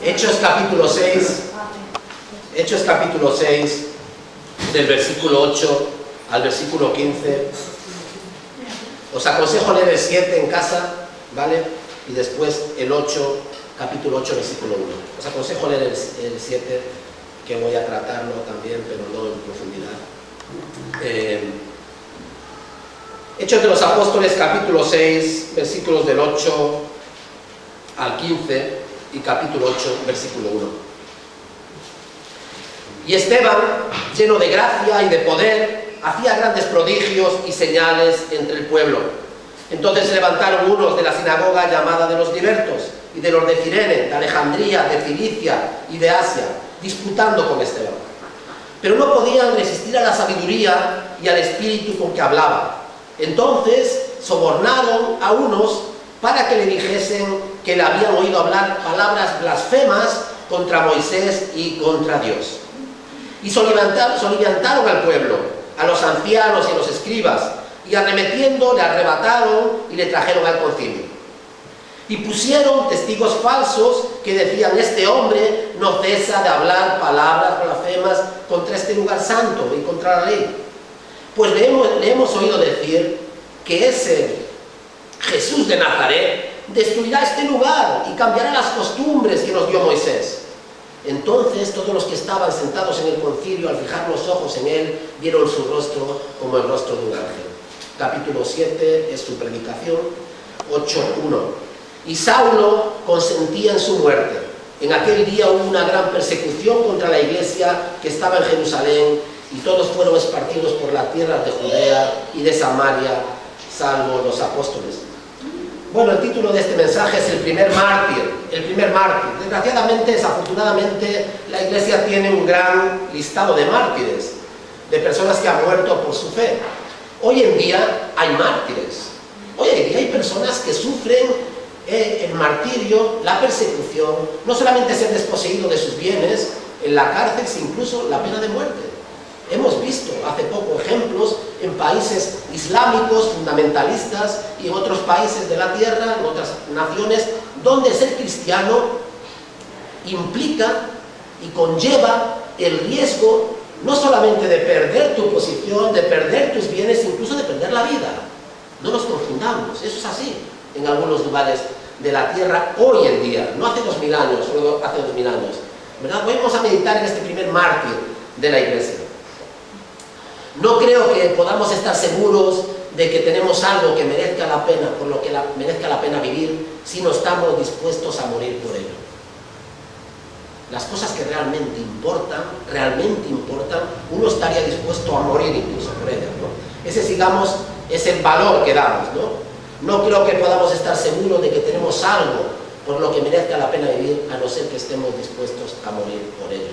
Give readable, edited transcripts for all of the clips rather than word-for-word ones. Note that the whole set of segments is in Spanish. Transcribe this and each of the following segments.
Hechos capítulo 6, del versículo 8 al versículo 15. Os aconsejo leer el 7 en casa, ¿vale? Y después el 8, capítulo 8, versículo 1. Os aconsejo leer el 7, que voy a tratarlo también, pero no en profundidad. Hechos de los Apóstoles, capítulo 6, versículos del 8 al 15 y capítulo 8, versículo 1. Y Esteban, lleno de gracia y de poder, hacía grandes prodigios y señales entre el pueblo. Entonces se levantaron unos de la sinagoga llamada de los libertos, y de los de Cirene, de Alejandría, de Cilicia y de Asia, disputando con Esteban. Pero no podían resistir a la sabiduría y al espíritu con que hablaba. Entonces sobornaron a unos para que le dijesen que le habían oído hablar palabras blasfemas contra Moisés y contra Dios. Y soliviantaron al pueblo, a los ancianos y a los escribas, y arremetiendo le arrebataron y le trajeron al concilio. Y pusieron testigos falsos que decían: este hombre no cesa de hablar palabras blasfemas contra este lugar santo y contra la ley. Pues le hemos oído decir que ese Jesús de Nazaret destruirá este lugar y cambiará las costumbres que nos dio Moisés. Entonces todos los que estaban sentados en el concilio, al fijar los ojos en él, vieron su rostro como el rostro de un ángel. Capítulo 7 es su predicación. 8:1. Y Saulo consentía en su muerte. En aquel día hubo una gran persecución contra la iglesia que estaba en Jerusalén, y todos fueron esparcidos por las tierras de Judea y de Samaria, salvo los apóstoles. Bueno, el título de este mensaje es el primer mártir. Desgraciadamente, desafortunadamente, la iglesia tiene un gran listado de mártires, de personas que han muerto por su fe. Hoy en día hay mártires. Hoy en día hay personas que sufren el martirio, la persecución, no solamente ser desposeído de sus bienes en la cárcel, sino incluso la pena de muerte. Hemos visto hace poco ejemplos en países islámicos, fundamentalistas, y en otros países de la tierra, en otras naciones, donde ser cristiano implica y conlleva el riesgo no solamente de perder tu posición, de perder tus bienes, incluso de perder la vida. No nos confundamos, eso es así en algunos lugares de la tierra hoy en día, no hace 2000 años, solo hace 2000 años, ¿verdad? Vamos a meditar en este primer mártir de la iglesia. No creo que podamos estar seguros de que tenemos algo que merezca la pena, por lo que merezca la pena vivir, si no estamos dispuestos a morir por ello. Las cosas que realmente importan, uno estaría dispuesto a morir incluso por ellas, ¿no? Ese, digamos, es el valor que damos, ¿no? No creo que podamos estar seguros de que tenemos algo por lo que merezca la pena vivir, a no ser que estemos dispuestos a morir por ello.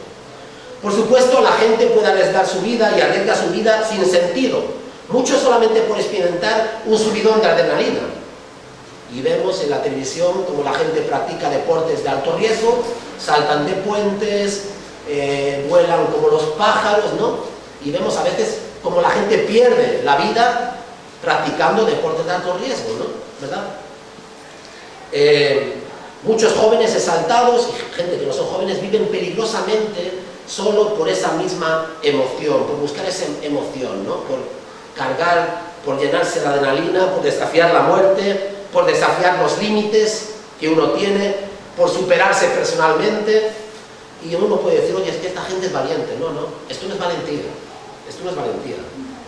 Por supuesto, la gente puede arriesgar su vida y arriesga su vida sin sentido, muchos solamente por experimentar un subidón de adrenalina. Y vemos en la televisión como la gente practica deportes de alto riesgo, saltan de puentes, vuelan como los pájaros, ¿no? Y vemos a veces como la gente pierde la vida practicando deportes de alto riesgo, ¿no? ¿Verdad? Muchos jóvenes exaltados y gente que no son jóvenes viven peligrosamente solo por esa misma emoción, por buscar esa emoción, ¿no? Por cargar, por llenarse de adrenalina, por desafiar la muerte, por desafiar los límites que uno tiene, por superarse personalmente. Y uno puede decir: oye, es que esta gente es valiente. No, esto no es valentía,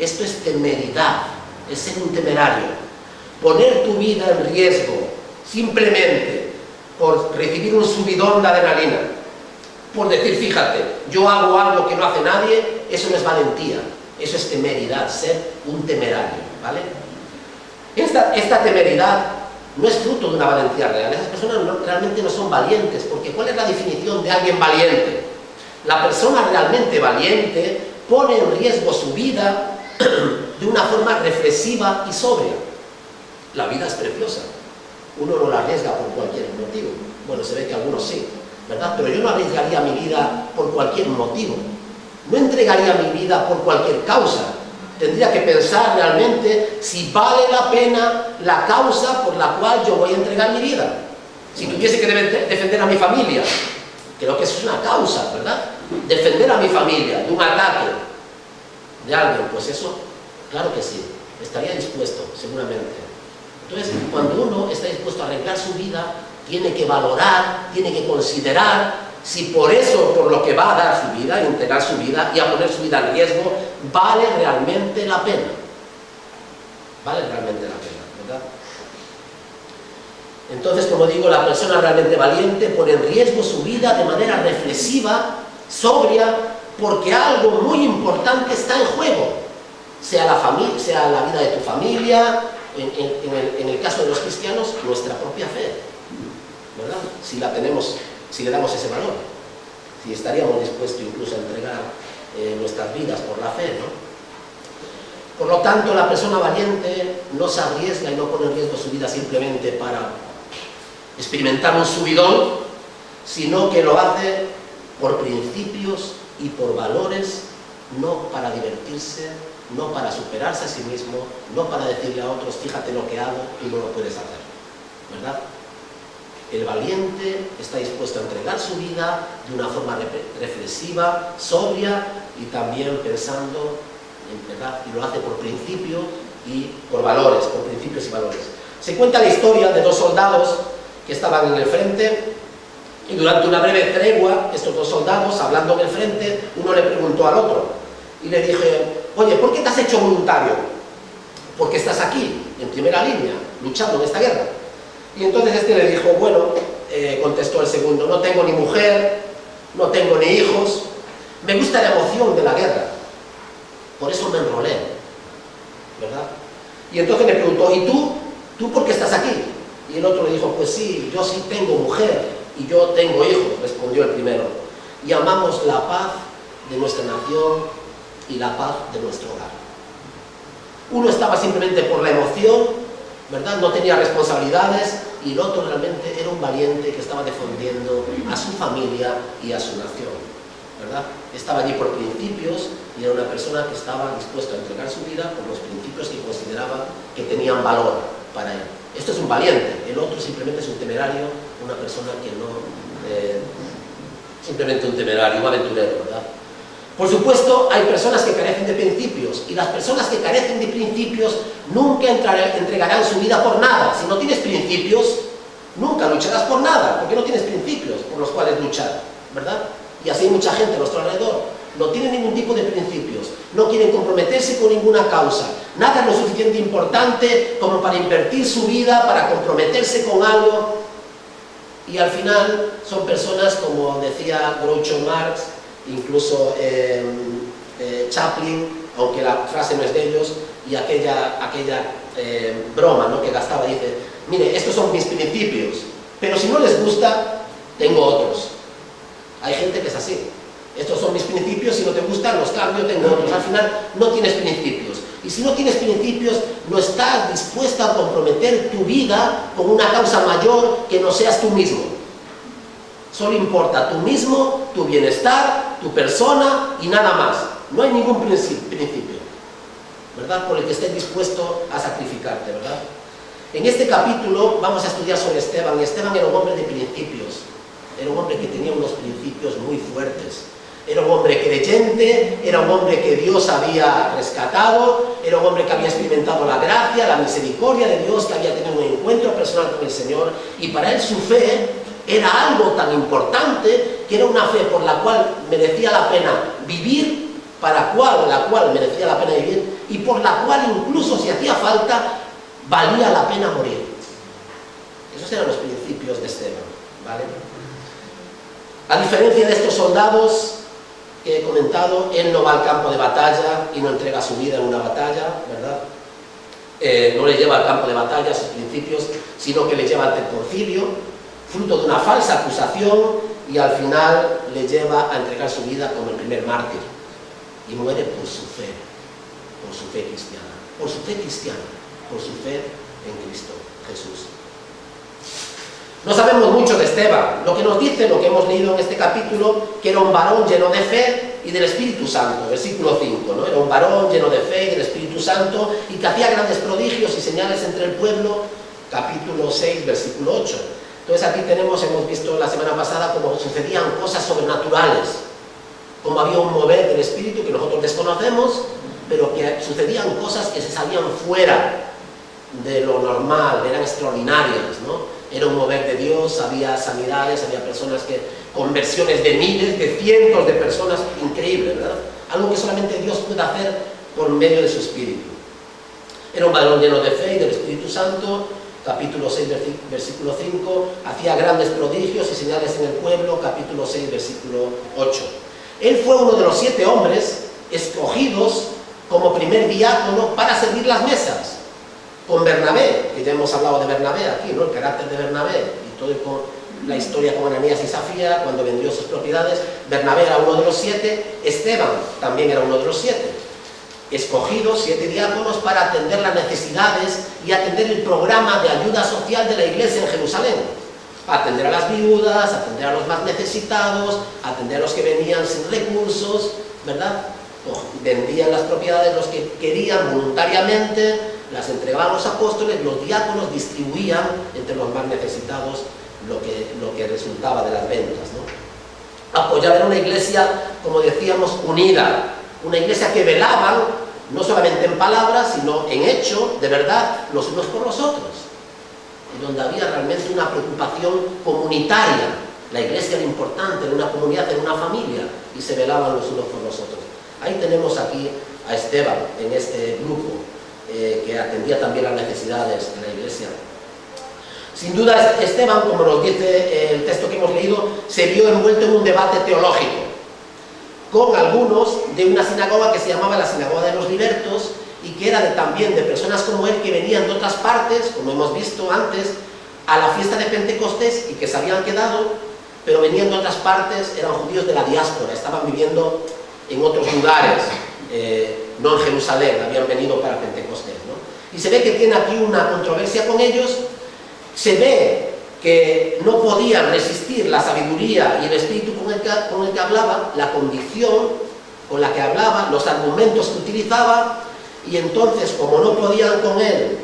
esto es temeridad, es ser un temerario. Poner tu vida en riesgo simplemente por recibir un subidón de adrenalina, por decir: fíjate, yo hago algo que no hace nadie, eso no es valentía, eso es temeridad, ser un temerario, ¿vale? Esta temeridad no es fruto de una valentía real. Esas personas realmente no son valientes, porque ¿cuál es la definición de alguien valiente? La persona realmente valiente pone en riesgo su vida de una forma reflexiva y sobria. La vida es preciosa, uno no la arriesga por cualquier motivo. Bueno, se ve que algunos sí, ¿verdad? Pero yo no arriesgaría mi vida por cualquier motivo, no entregaría mi vida por cualquier causa. Tendría que pensar realmente si vale la pena la causa por la cual yo voy a entregar mi vida. Si tuviese que defender a mi familia, Creo que eso es una causa, ¿verdad? Defender a mi familia de un ataque de alguien, pues eso, claro que sí, estaría dispuesto, seguramente. Entonces, cuando uno está dispuesto a arreglar su vida, tiene que valorar, tiene que considerar si por eso, por lo que va a dar su vida, a entregar su vida y a poner su vida en riesgo, vale realmente la pena. Vale realmente la pena, ¿verdad? Entonces, como digo, la persona realmente valiente pone en riesgo su vida de manera reflexiva, sobria, porque algo muy importante está en juego. Sea la vida de tu familia, en el caso de los cristianos, nuestra propia fe, ¿verdad? Si le damos ese valor, si estaríamos dispuestos incluso a entregar nuestras vidas por la fe, ¿no? Por lo tanto, la persona valiente no se arriesga y no pone en riesgo su vida simplemente para experimentar un subidón, sino que lo hace por principios y por valores, no para divertirse, no para superarse a sí mismo, no para decirle a otros, fíjate lo que hago, tú no lo puedes hacer, ¿verdad? El valiente está dispuesto a entregar su vida de una forma reflexiva, sobria y también pensando, ¿verdad? Y lo hace por principio y por valores, por principios y valores. Se cuenta la historia de dos soldados que estaban en el frente y durante una breve tregua, estos dos soldados, hablando en el frente, uno le preguntó al otro y le dije, oye, ¿por qué te has hecho voluntario? Porque estás aquí, en primera línea, luchando en esta guerra. Y entonces este le dijo, bueno, contestó el segundo, no tengo ni mujer, no tengo ni hijos, me gusta la emoción de la guerra, por eso me enrolé, ¿verdad? Y entonces le preguntó, ¿y tú? ¿Tú por qué estás aquí? Y el otro le dijo, pues sí, yo sí tengo mujer y yo tengo hijos, respondió el primero, y amamos la paz de nuestra nación y la paz de nuestro hogar. Uno estaba simplemente por la emoción, ¿verdad? No tenía responsabilidades, y el otro realmente era un valiente que estaba defendiendo a su familia y a su nación, ¿verdad? Estaba allí por principios y era una persona que estaba dispuesta a entregar su vida por los principios que consideraba que tenían valor para él. Esto es un valiente, el otro simplemente es un temerario, una persona que no... simplemente un temerario, un aventurero, ¿verdad? Por supuesto, hay personas que carecen de principios, y las personas que carecen de principios nunca entregarán su vida por nada. Si no tienes principios, nunca lucharás por nada, porque no tienes principios por los cuales luchar, ¿verdad? Y así hay mucha gente a nuestro alrededor. No tienen ningún tipo de principios, no quieren comprometerse con ninguna causa. Nada es lo suficiente importante como para invertir su vida, para comprometerse con algo. Y al final son personas, como decía Groucho Marx, incluso Chaplin, aunque la frase no es de ellos, y aquella broma, ¿no?, que gastaba, dice, mire, estos son mis principios, pero si no les gusta, tengo otros. Hay gente que es así. Estos son mis principios, si no te gustan, los cambio, tengo otros. Al final, no tienes principios. Y si no tienes principios, no estás dispuesto a comprometer tu vida con una causa mayor que no seas tú mismo. Solo importa tú mismo, tu bienestar, tu persona y nada más. No hay ningún principio, ¿verdad?, por el que estés dispuesto a sacrificarte, ¿verdad? En este capítulo vamos a estudiar sobre Esteban. Y Esteban era un hombre de principios. Era un hombre que tenía unos principios muy fuertes. Era un hombre creyente, era un hombre que Dios había rescatado, era un hombre que había experimentado la gracia, la misericordia de Dios, que había tenido un encuentro personal con el Señor, y para él su fe era algo tan importante que era una fe por la cual merecía la pena vivir, la cual merecía la pena vivir, y por la cual incluso si hacía falta, valía la pena morir. Esos eran los principios de Esteban, ¿vale? A diferencia de estos soldados que he comentado, él no va al campo de batalla y no entrega su vida en una batalla, ¿verdad? No le lleva al campo de batalla sus principios, sino que le lleva ante el concilio, fruto de una falsa acusación, y al final le lleva a entregar su vida como el primer mártir. Y muere por su fe cristiana, por su fe en Cristo Jesús. No sabemos mucho de Esteban. Lo que nos dice, lo que hemos leído en este capítulo, que era un varón lleno de fe y del Espíritu Santo, versículo 5, ¿no? Era un varón lleno de fe y del Espíritu Santo, y que hacía grandes prodigios y señales entre el pueblo, capítulo 6, versículo 8. Entonces aquí hemos visto la semana pasada cómo sucedían cosas sobrenaturales, cómo había un mover del Espíritu que nosotros desconocemos, pero que sucedían cosas que se salían fuera de lo normal, eran extraordinarias, ¿no? Era un mover de Dios, había sanidades, había personas conversiones de miles, de cientos de personas, increíble, ¿verdad? Algo que solamente Dios puede hacer por medio de su Espíritu. Era un varón lleno de fe y del Espíritu Santo, capítulo 6, versículo 5, hacía grandes prodigios y señales en el pueblo, capítulo 6, versículo 8. Él fue uno de los 7 hombres escogidos como primer diácono para servir las mesas, con Bernabé, que ya hemos hablado de Bernabé aquí, ¿no? El carácter de Bernabé, y toda la historia con Ananías y Zafira, cuando vendió sus propiedades. Bernabé era uno de los 7, Esteban también era uno de los 7. Escogidos 7 diáconos para atender las necesidades y atender el programa de ayuda social de la iglesia en Jerusalén. Atender a las viudas, atender a los más necesitados, atender a los que venían sin recursos, ¿verdad? Vendían las propiedades los que querían voluntariamente, las entregaban a los apóstoles, los diáconos distribuían entre los más necesitados lo que resultaba de las ventas, ¿no? Apoyar era una iglesia, como decíamos, unida, una iglesia que velaban no solamente en palabras, sino en hecho, de verdad, los unos por los otros, y donde había realmente una preocupación comunitaria. La iglesia era importante, era una comunidad, era una familia, y se velaban los unos por los otros. Ahí tenemos aquí a Esteban, en este grupo, que atendía también las necesidades de la iglesia. Sin duda, Esteban, como nos dice el texto que hemos leído, se vio envuelto en un debate teológico con algunos de una sinagoga que se llamaba la Sinagoga de los Libertos, y que era también de personas como él que venían de otras partes, como hemos visto antes, a la fiesta de Pentecostés, y que se habían quedado, pero venían de otras partes, eran judíos de la diáspora, estaban viviendo en otros lugares, no en Jerusalén, habían venido para Pentecostés, ¿no? Y se ve que tiene aquí una controversia con ellos. Se ve que no podían resistir la sabiduría y el espíritu con el que hablaba, la convicción con la que hablaba, los argumentos que utilizaba, y entonces, como no podían con él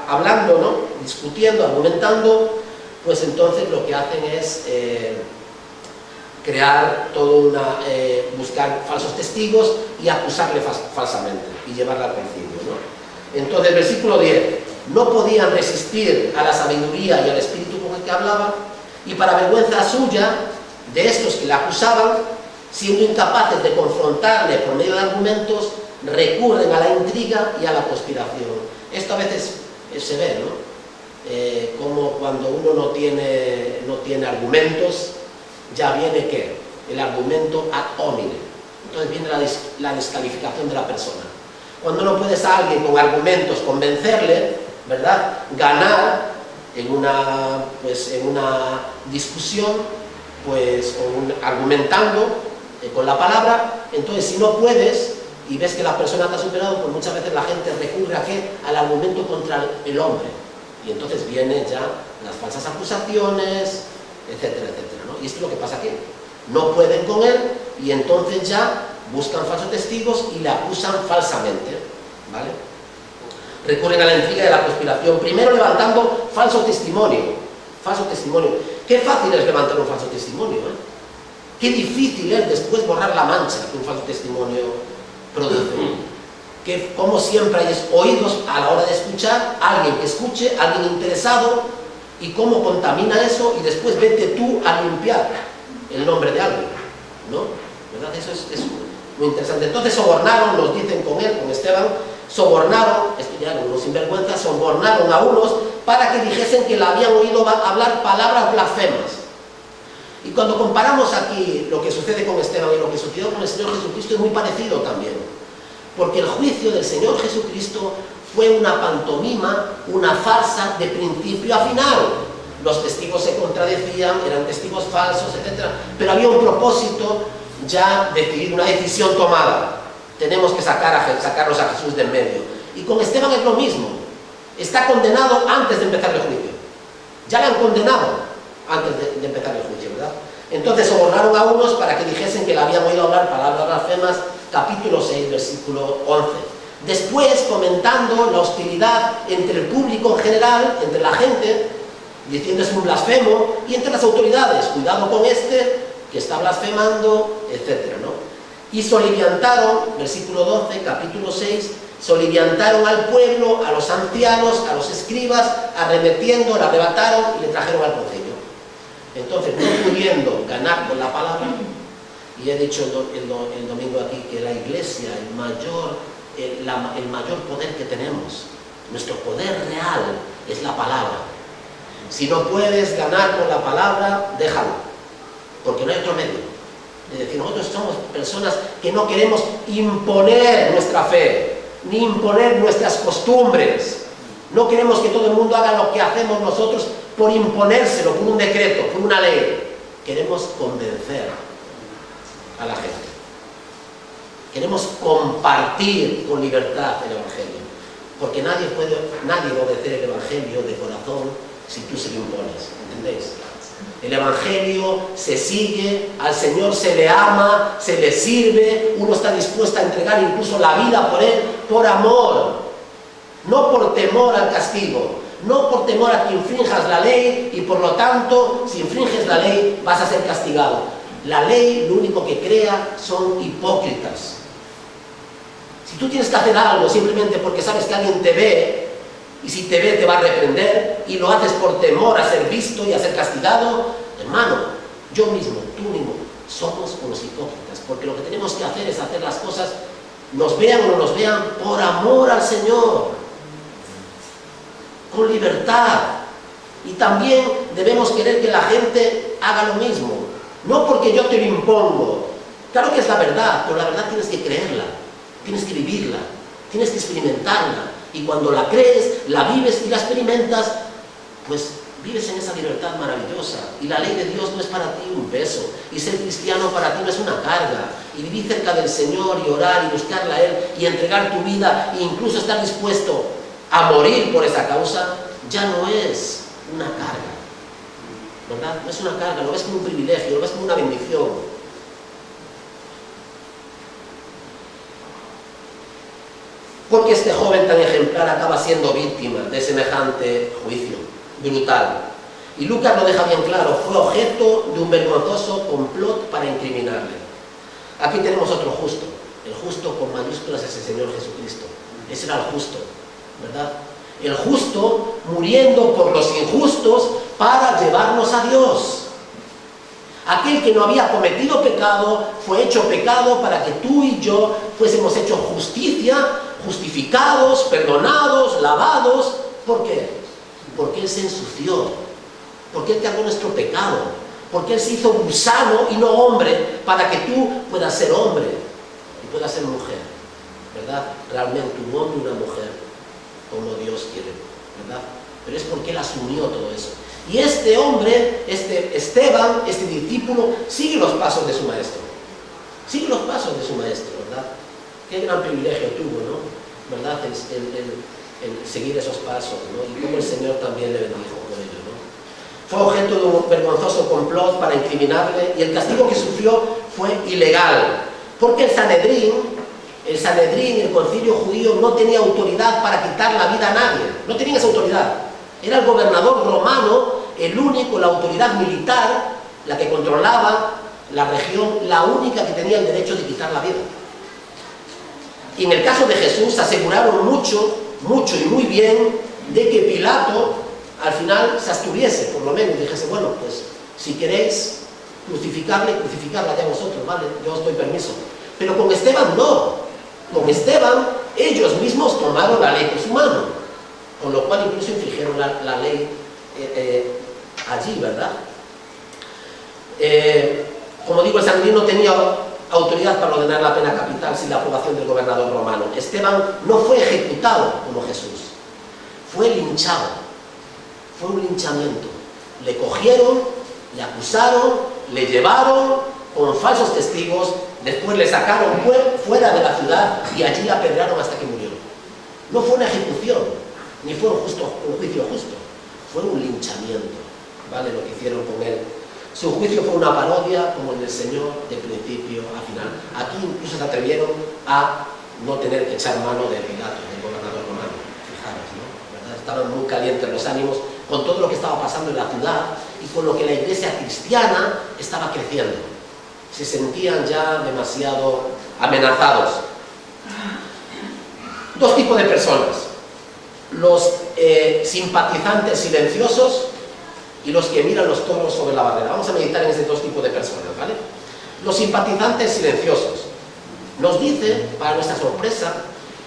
hablando, ¿no? Discutiendo, argumentando, pues entonces lo que hacen es crear buscar falsos testigos y acusarle falsamente y llevarla al concilio, ¿no? Entonces, versículo 10, no podían resistir a la sabiduría y al espíritu con el que hablaba, y para vergüenza suya, de estos que le acusaban, siendo incapaces de confrontarle por medio de argumentos, recurren a la intriga y a la conspiración. Esto a veces se ve, ¿no? Como cuando uno no tiene argumentos, ya viene ¿qué? El argumento ad hominem. Entonces viene la descalificación de la persona. Cuando no puedes a alguien con argumentos convencerle, ¿verdad? Ganar en una discusión, pues, argumentando con la palabra. Entonces, si no puedes y ves que la persona te ha superado, pues muchas veces la gente recurre ¿a qué? Al argumento contra el hombre. Y entonces vienen ya las falsas acusaciones, etcétera, etcétera, ¿no? Y esto es lo que pasa aquí. No pueden con él y entonces ya buscan falsos testigos y le acusan falsamente, ¿vale? Recurren a la intriga y a la conspiración, primero levantando falso testimonio. Falso testimonio. Qué fácil es levantar un falso testimonio, ¿eh? Qué difícil es después borrar la mancha que un falso testimonio produce. Que como siempre hay oídos a la hora de escuchar, alguien que escuche, alguien interesado, y cómo contamina eso, y después vete tú a limpiar el nombre de alguien, ¿no? ¿Verdad? Eso es muy interesante. Entonces sobornaron, nos dicen con él, con Esteban, sobornaron, esto ya eran unos sinvergüenzas, sobornaron a unos para que dijesen que le habían oído hablar palabras blasfemas. Y cuando comparamos aquí lo que sucede con Esteban y lo que sucedió con el Señor Jesucristo, es muy parecido también. Porque el juicio del Señor Jesucristo fue una pantomima, una farsa de principio a final. Los testigos se contradecían, eran testigos falsos, etc. Pero había un propósito ya decidido, una decisión tomada. Tenemos que sacarnos a Jesús de en medio. Y con Esteban es lo mismo. Está condenado antes de empezar el juicio. Ya le han condenado antes de empezar el juicio, ¿verdad? Entonces sobornaron a unos para que dijesen que le habían oído hablar palabras blasfemas, capítulo 6, versículo 11. Después, comentando la hostilidad entre el público en general, entre la gente, diciendo es un blasfemo, y entre las autoridades, cuidado con este que está blasfemando, etc., ¿no? Y soliviantaron, versículo 12, capítulo 6, soliviantaron al pueblo, a los ancianos, a los escribas, arremetiendo, le arrebataron y le trajeron al concilio. Entonces, no pudiendo ganar con la palabra, y he dicho el domingo aquí que la Iglesia, el mayor poder que tenemos, nuestro poder real es la palabra. Si no puedes ganar con la palabra, déjalo, porque no hay otro medio. Es decir, nosotros somos personas que no queremos imponer nuestra fe, ni imponer nuestras costumbres. No queremos que todo el mundo haga lo que hacemos nosotros por imponérselo, por un decreto, por una ley. Queremos convencer a la gente. Queremos compartir con libertad el Evangelio, porque nadie va a obedecer el Evangelio de corazón si tú se lo impones, ¿entendéis? El Evangelio se sigue, al Señor se le ama, se le sirve, uno está dispuesto a entregar incluso la vida por Él, por amor, no por temor al castigo, no por temor a que infrinjas la ley y por lo tanto, si infringes la ley, vas a ser castigado. La ley lo único que crea son hipócritas. Si tú tienes que hacer algo simplemente porque sabes que alguien te ve, y si te ve te va a reprender, y lo haces por temor a ser visto y a ser castigado, hermano, yo mismo, tú mismo, somos unos hipócritas, porque lo que tenemos que hacer es hacer las cosas, nos vean o no nos vean, por amor al Señor, con libertad. Y también debemos querer que la gente haga lo mismo, no porque yo te lo impongo. Claro que es la verdad, pero la verdad tienes que creerla, tienes que vivirla, tienes que experimentarla. Y cuando la crees, la vives y la experimentas, pues vives en esa libertad maravillosa. Y la ley de Dios no es para ti un peso. Y ser cristiano para ti no es una carga. Y vivir cerca del Señor y orar y buscarle a Él y entregar tu vida e incluso estar dispuesto a morir por esa causa, ya no es una carga. ¿Verdad? No es una carga, lo ves como un privilegio, lo ves como una bendición. Porque este joven tan ejemplar acaba siendo víctima de semejante juicio brutal. Y Lucas lo deja bien claro, fue objeto de un vergonzoso complot para incriminarle. Aquí tenemos otro justo, el justo con mayúsculas es el Señor Jesucristo. Ese era el justo, ¿verdad? El justo muriendo por los injustos para llevarnos a Dios. Aquel que no había cometido pecado fue hecho pecado para que tú y yo fuésemos hechos justicia, justificados, perdonados, lavados. ¿Por qué? Porque Él se ensució, porque Él cargó nuestro pecado, porque Él se hizo gusano y no hombre, para que tú puedas ser hombre y puedas ser mujer, ¿verdad? Realmente un hombre y una mujer, como Dios quiere, ¿verdad? Pero es porque Él asumió todo eso. Y este hombre, este Esteban, este discípulo, sigue los pasos de su maestro. Sigue los pasos de su maestro, ¿verdad? Qué gran privilegio tuvo, ¿no? ¿Verdad? El seguir esos pasos, ¿no? Y cómo el Señor también le bendijo con ello, ¿no? Fue objeto de un vergonzoso complot para incriminarle y el castigo que sufrió fue ilegal. Porque el Sanedrín, el concilio judío, no tenía autoridad para quitar la vida a nadie. No tenía esa autoridad. Era el gobernador romano, el único, la autoridad militar, la que controlaba la región, la única que tenía el derecho de quitar la vida. Y en el caso de Jesús aseguraron mucho y muy bien de que Pilato al final se abstuviese, por lo menos, y dijese, bueno, pues si queréis crucificarle, crucificarla ya vosotros, ¿vale? Yo os doy permiso. Pero con Esteban no. Con Esteban ellos mismos tomaron la ley por su mano. Con lo cual incluso infringieron la ley allí, ¿verdad? Como digo, el Sanedrín no tenía autoridad para ordenar la pena capital sin la aprobación del gobernador romano. Esteban no fue ejecutado como Jesús, fue linchado, fue un linchamiento. Le cogieron, le acusaron, le llevaron con falsos testigos, después le sacaron fuera de la ciudad y allí le apedrearon hasta que murió. No fue una ejecución, ni fue un juicio justo, fue un linchamiento, ¿vale? Lo que hicieron con él. Su juicio fue una parodia como el del Señor de principio a final. Aquí incluso se atrevieron a no tener que echar mano de Pilato, del gobernador romano. Fijaros, ¿no? ¿Verdad? Estaban muy calientes los ánimos con todo lo que estaba pasando en la ciudad y con lo que la iglesia cristiana estaba creciendo. Se sentían ya demasiado amenazados. Dos tipos de personas: los simpatizantes silenciosos y los que miran los toros sobre la barrera. Vamos a meditar en estos dos tipos de personas, ¿vale? Los simpatizantes silenciosos. Nos dice, para nuestra sorpresa,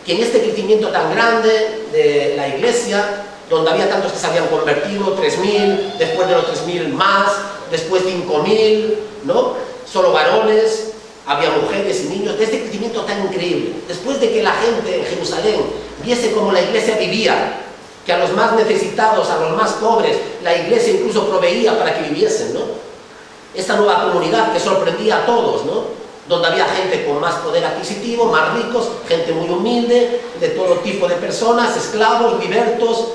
que en este crecimiento tan grande de la iglesia, donde había tantos que se habían convertido, 3.000, después de los 3.000 más, después 5.000, ¿no? Solo varones, había mujeres y niños, de este crecimiento tan increíble. Después de que la gente en Jerusalén viese cómo la iglesia vivía, que a los más necesitados, a los más pobres, la iglesia incluso proveía para que viviesen, ¿no? Esta nueva comunidad que sorprendía a todos, ¿no? Donde había gente con más poder adquisitivo, más ricos, gente muy humilde, de todo tipo de personas, esclavos, libertos,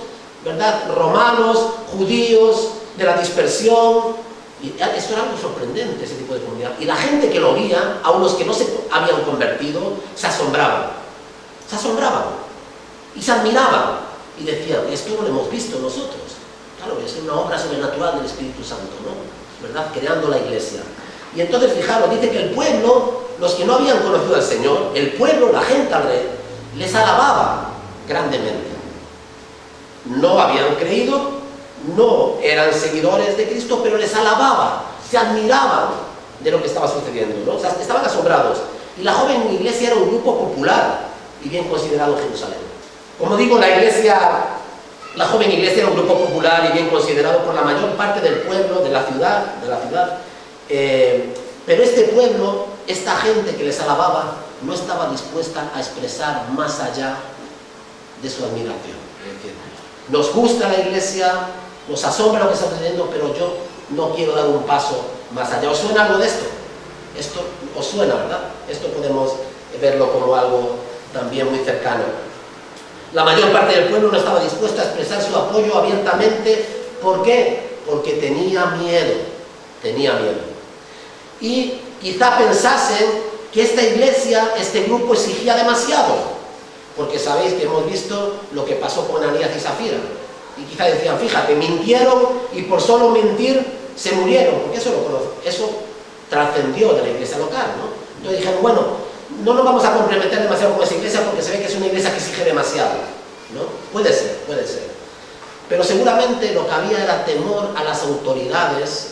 ¿verdad? Romanos, judíos, de la dispersión. Y esto era algo sorprendente, ese tipo de comunidad. Y la gente que lo veía, a unos que no se habían convertido, se asombraban. Se asombraban. Y se admiraban. Y decían, esto no lo hemos visto nosotros. Claro, es una obra sobrenatural del Espíritu Santo, ¿no? ¿Verdad? Creando la iglesia. Y entonces, fijaros, dice que el pueblo, los que no habían conocido al Señor, el pueblo, la gente alrededor, les alababa grandemente. No habían creído, no eran seguidores de Cristo, pero les alababa, se admiraban de lo que estaba sucediendo, ¿no? O sea, estaban asombrados. Y la joven iglesia era un grupo popular y bien considerado en Jerusalén. Como digo, la joven iglesia era un grupo popular y bien considerado por la mayor parte del pueblo, de la ciudad. Pero este pueblo, esta gente que les alababa, no estaba dispuesta a expresar más allá de su admiración. Nos gusta la iglesia, nos asombra lo que está sucediendo, pero yo no quiero dar un paso más allá. ¿Os suena algo de esto? Esto os suena, ¿verdad? Esto podemos verlo como algo también muy cercano. La mayor parte del pueblo no estaba dispuesta a expresar su apoyo abiertamente. ¿Por qué? Porque tenía miedo. Tenía miedo. Y quizá pensasen que esta iglesia, este grupo exigía demasiado, porque sabéis que hemos visto lo que pasó con Ananías y Zafira, y quizá decían, fíjate, mintieron y por solo mentir se murieron, porque eso trascendió de la iglesia local, ¿no? Entonces dijeron, bueno, no nos vamos a comprometer demasiado con esa iglesia porque se ve que es una iglesia que exige demasiado, ¿no? Puede ser, pero seguramente lo que había era temor a las autoridades,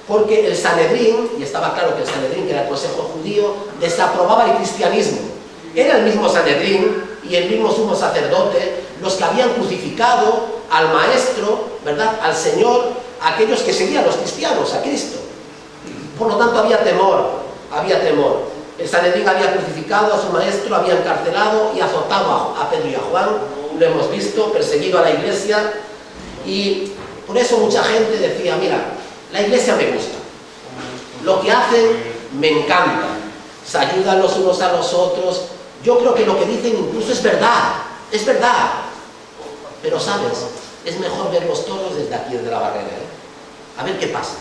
porque el Sanedrín, y estaba claro que el Sanedrín, que era el consejo judío, desaprobaba el cristianismo. Era el mismo Sanedrín y el mismo sumo sacerdote los que habían crucificado al maestro, ¿verdad?, al Señor, a aquellos que seguían los cristianos, a Cristo. Por lo tanto había temor. El Sanedrín había crucificado a su maestro, había encarcelado y azotado a Pedro y a Juan, lo hemos visto, perseguido a la iglesia, y por eso mucha gente decía, mira, la iglesia me gusta, lo que hacen me encanta, se ayudan los unos a los otros, yo creo que lo que dicen incluso es verdad, pero sabes, es mejor ver los toros desde aquí, desde la barrera, a ver qué pasa.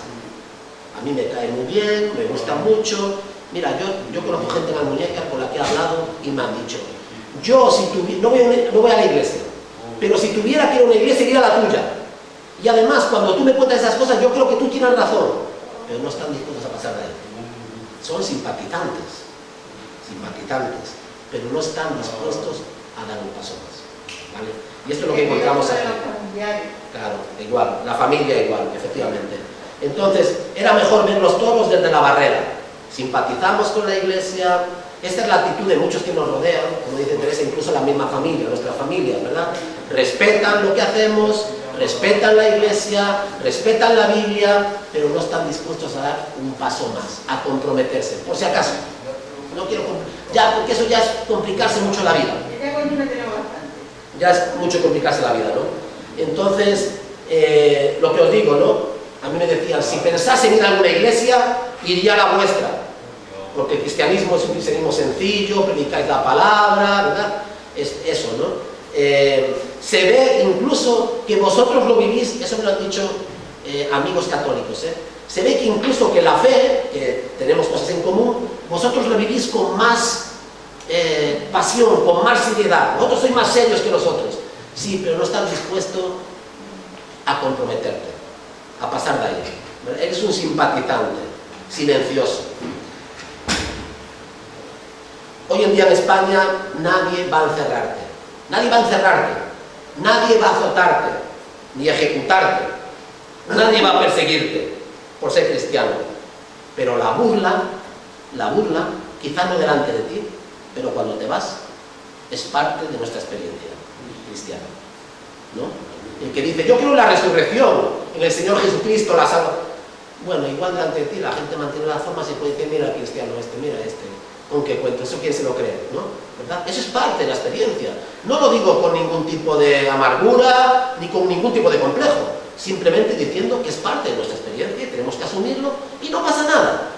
A mí me cae muy bien, me gusta mucho. Mira, yo conozco gente en Almuñécar con la que he hablado y me han dicho, yo no voy a la iglesia, pero si tuviera que ir a una iglesia, iría a la tuya. Y además, cuando tú me cuentas esas cosas, yo creo que tú tienes razón, pero no están dispuestos a pasar de ahí. Son simpatizantes, pero no están dispuestos a dar un paso más, ¿vale? Y esto es lo que encontramos aquí. Claro, igual, la familia igual, efectivamente. Entonces, era mejor ver los toros desde la barrera. Simpatizamos con la iglesia. Esta es la actitud de muchos que nos rodean, como dice Teresa, incluso la misma familia, nuestra familia, ¿verdad? Respetan lo que hacemos, respetan la iglesia, respetan la Biblia, pero no están dispuestos a dar un paso más, a comprometerse, por si acaso. No quiero ya, porque eso ya es complicarse mucho la vida. Ya es mucho complicarse la vida, ¿no? Entonces, lo que os digo, ¿no? A mí me decían, si pensasen ir a alguna iglesia, iría a la vuestra, porque el cristianismo es un cristianismo sencillo, predicáis la palabra, ¿verdad? Es eso, ¿no? Se ve incluso que vosotros lo vivís, eso me lo han dicho amigos católicos, se ve que incluso que la fe, que tenemos cosas en común, vosotros lo vivís con más pasión, con más seriedad. Vosotros sois más serios que nosotros. Sí, pero no estás dispuesto a comprometerte, a pasar de ahí. Eres un simpatizante, silencioso. Hoy en día en España nadie va a encerrarte. Nadie va a encerrarte. Nadie va a azotarte, ni ejecutarte. Nadie va a perseguirte por ser cristiano. Pero la burla, quizá no delante de ti, pero cuando te vas, es parte de nuestra experiencia cristiana, ¿no? El que dice, yo creo en la resurrección, en el Señor Jesucristo, la salvación. Bueno, igual delante de ti la gente mantiene las formas y puede decir, mira el cristiano este, mira este, con qué cuento, eso quién se lo cree, ¿no? ¿Verdad? Eso es parte de la experiencia. No lo digo con ningún tipo de amargura, ni con ningún tipo de complejo, simplemente diciendo que es parte de nuestra experiencia y tenemos que asumirlo y no pasa nada,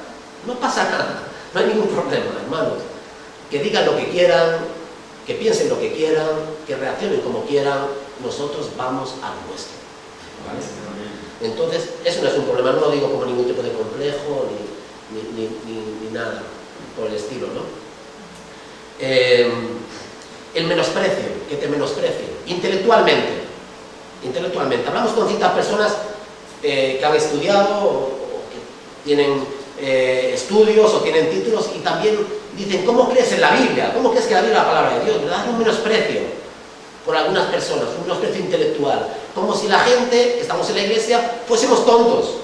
no pasa nada, no hay ningún problema, hermanos. Que digan lo que quieran, que piensen lo que quieran, que reaccionen como quieran, nosotros vamos a lo nuestro, ¿vale? Entonces, eso no es un problema, no lo digo como ningún tipo de complejo, ni nada por el estilo, ¿no? El menosprecio, que te menosprecien, intelectualmente. Hablamos con ciertas personas que han estudiado o que tienen estudios o tienen títulos y también dicen, ¿cómo crees en la Biblia? ¿Cómo crees que la Biblia es la palabra de Dios? ¿Verdad? Un menosprecio por algunas personas, un menosprecio intelectual, como si la gente que estamos en la iglesia fuésemos tontos.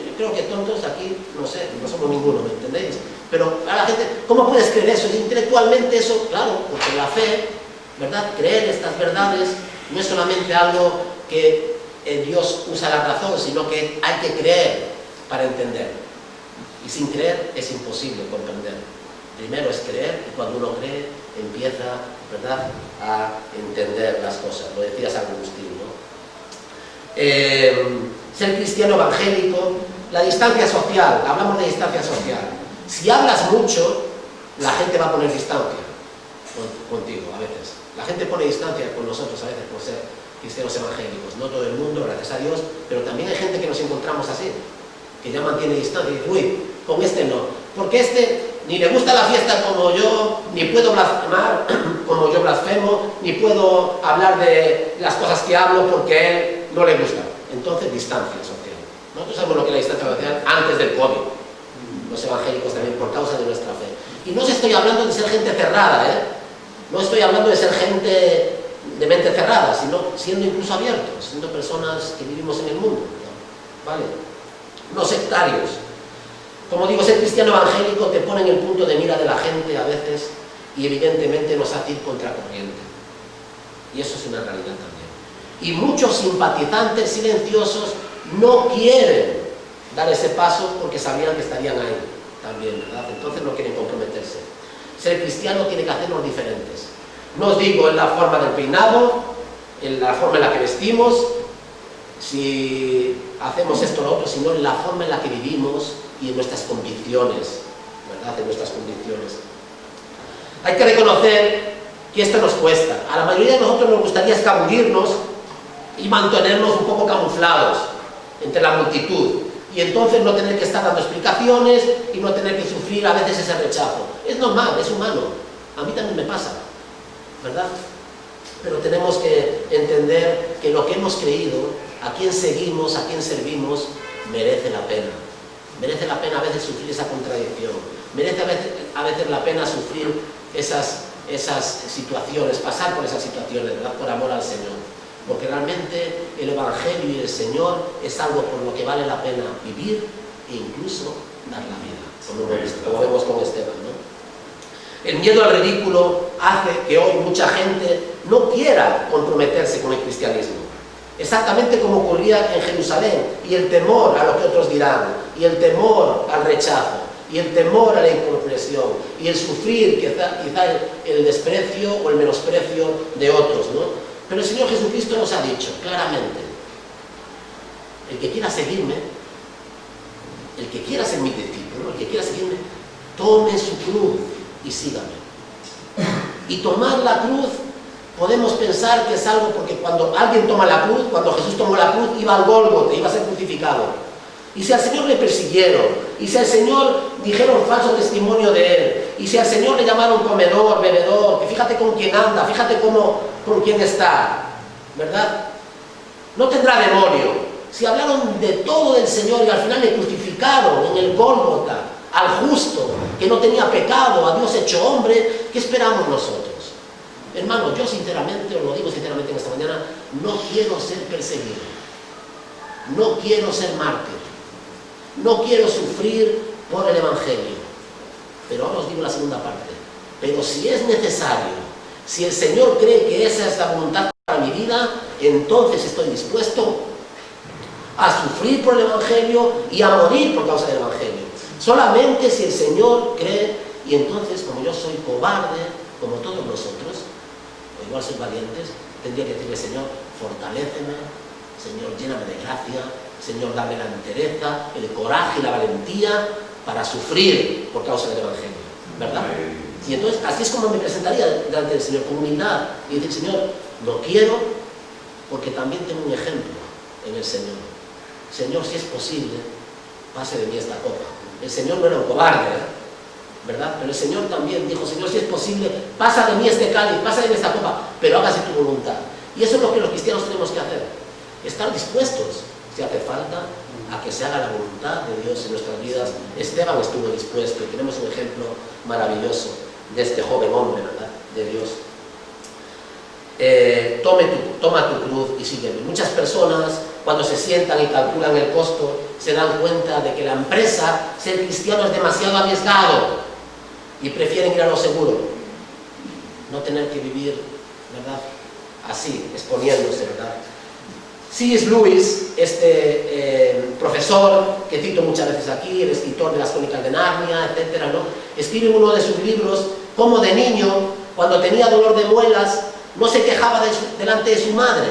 Yo creo que tontos aquí, no sé, no somos ninguno, ¿me entendéis? Pero a la gente, ¿cómo puedes creer eso? Y intelectualmente eso, claro, porque la fe, ¿verdad? Creer estas verdades no es solamente algo que Dios usa la razón, sino que hay que creer para entender. Y sin creer es imposible comprender. Primero es creer y cuando uno cree empieza, ¿verdad?, a entender las cosas. Lo decía San Agustín, ¿no? Ser cristiano evangélico, la distancia social, hablamos de distancia social. Si hablas mucho, la gente va a poner distancia contigo a veces. La gente pone distancia con nosotros a veces por ser cristianos evangélicos. No todo el mundo, gracias a Dios, pero también hay gente que nos encontramos así, que ya mantiene distancia y dice, uy, con este no, porque este ni le gusta la fiesta como yo, ni puedo blasfemar como yo blasfemo, ni puedo hablar de las cosas que hablo porque a él no le gusta. Entonces, distancia social. Nosotros sabemos lo que es la distancia social antes del COVID, los evangélicos también, por causa de nuestra fe. Y no os estoy hablando de ser gente cerrada, ¿eh? No estoy hablando de ser gente de mente cerrada, sino siendo incluso abiertos, siendo personas que vivimos en el mundo, ¿no? ¿Vale? No sectarios. Como digo, ser cristiano evangélico te pone en el punto de mira de la gente a veces y evidentemente nos hace ir contracorriente. Y eso es una realidad también. Y muchos simpatizantes silenciosos no quieren dar ese paso porque sabían que estarían ahí también, ¿verdad? Entonces no quieren comprometerse. Ser cristiano tiene que hacernos diferentes. No os digo en la forma del peinado, en la forma en la que vestimos, si hacemos esto o lo otro, sino en la forma en la que vivimos y en nuestras convicciones, ¿verdad? En nuestras convicciones. Hay que reconocer que esto nos cuesta. A la mayoría de nosotros nos gustaría escabullirnos y mantenernos un poco camuflados entre la multitud y entonces no tener que estar dando explicaciones y no tener que sufrir a veces ese rechazo. Es normal, es humano. A mí también me pasa, ¿verdad? Pero tenemos que entender que lo que hemos creído, a quién seguimos, a quién servimos, merece la pena. Merece la pena a veces sufrir esa contradicción. Merece a veces la pena sufrir esas situaciones, pasar por esas situaciones, ¿verdad? Por amor al Señor. Porque realmente el Evangelio y el Señor es algo por lo que vale la pena vivir e incluso dar la vida, como vemos con Esteban, ¿no? El miedo al ridículo hace que hoy mucha gente no quiera comprometerse con el cristianismo. Exactamente como ocurría en Jerusalén, y el temor a lo que otros dirán, y el temor al rechazo, y el temor a la incomprensión, y el sufrir quizá el desprecio o el menosprecio de otros, ¿no? Pero el Señor Jesucristo nos ha dicho claramente, el que quiera seguirme, el que quiera ser mi discípulo, el que quiera seguirme, tome su cruz y sígame. Y tomar la cruz, podemos pensar que es algo porque cuando alguien toma la cruz, cuando Jesús tomó la cruz, iba al Gólgota, iba a ser crucificado. Y si al Señor le persiguieron, y si al Señor dijeron falso testimonio de Él, y si al Señor le llamaron comedor, bebedor, que fíjate con quién anda, fíjate cómo con quién está, ¿verdad? No tendrá demonio. Si hablaron de todo del Señor y al final le crucificaron en el Gólgota al justo, que no tenía pecado, a Dios hecho hombre, ¿qué esperamos nosotros? Hermanos, yo sinceramente, os lo digo sinceramente en esta mañana, no quiero ser perseguido, no quiero ser mártir, no quiero sufrir por el Evangelio. Pero ahora os digo la segunda parte. Pero si es necesario, si el Señor cree que esa es la voluntad para mi vida, entonces estoy dispuesto a sufrir por el Evangelio y a morir por causa del Evangelio. Solamente si el Señor cree, y entonces, como yo soy cobarde, como todos nosotros, o igual soy valientes, tendría que decirle: Señor, fortaléceme, Señor, lléname de gracia, Señor, dame la entereza, el coraje y la valentía para sufrir por causa del Evangelio, ¿verdad? Y entonces, así es como me presentaría delante del Señor, con humildad, y decir: Señor, lo quiero porque también tengo un ejemplo en el Señor. Señor, si es posible, pase de mí esta copa. El Señor no era un cobarde, ¿verdad? Pero el Señor también dijo: Señor, si es posible, pasa de mí este cáliz, pasa de mí esta copa, pero hágase tu voluntad. Y eso es lo que los cristianos tenemos que hacer, estar dispuestos, si hace falta, a que se haga la voluntad de Dios en nuestras vidas. Esteban estuvo dispuesto, y tenemos un ejemplo maravilloso de este joven hombre, ¿verdad?, de Dios. Toma tu cruz y sígueme. Muchas personas, cuando se sientan y calculan el costo, se dan cuenta de que la empresa, ser cristiano, es demasiado arriesgado y prefieren ir a lo seguro, no tener que vivir, ¿verdad?, así, exponiéndose, ¿verdad? C.S. Lewis, profesor que cito muchas veces aquí, el escritor de las Crónicas de Narnia, etcétera, ¿no?, escribe en uno de sus libros cómo de niño, cuando tenía dolor de muelas, no se quejaba delante de su madre,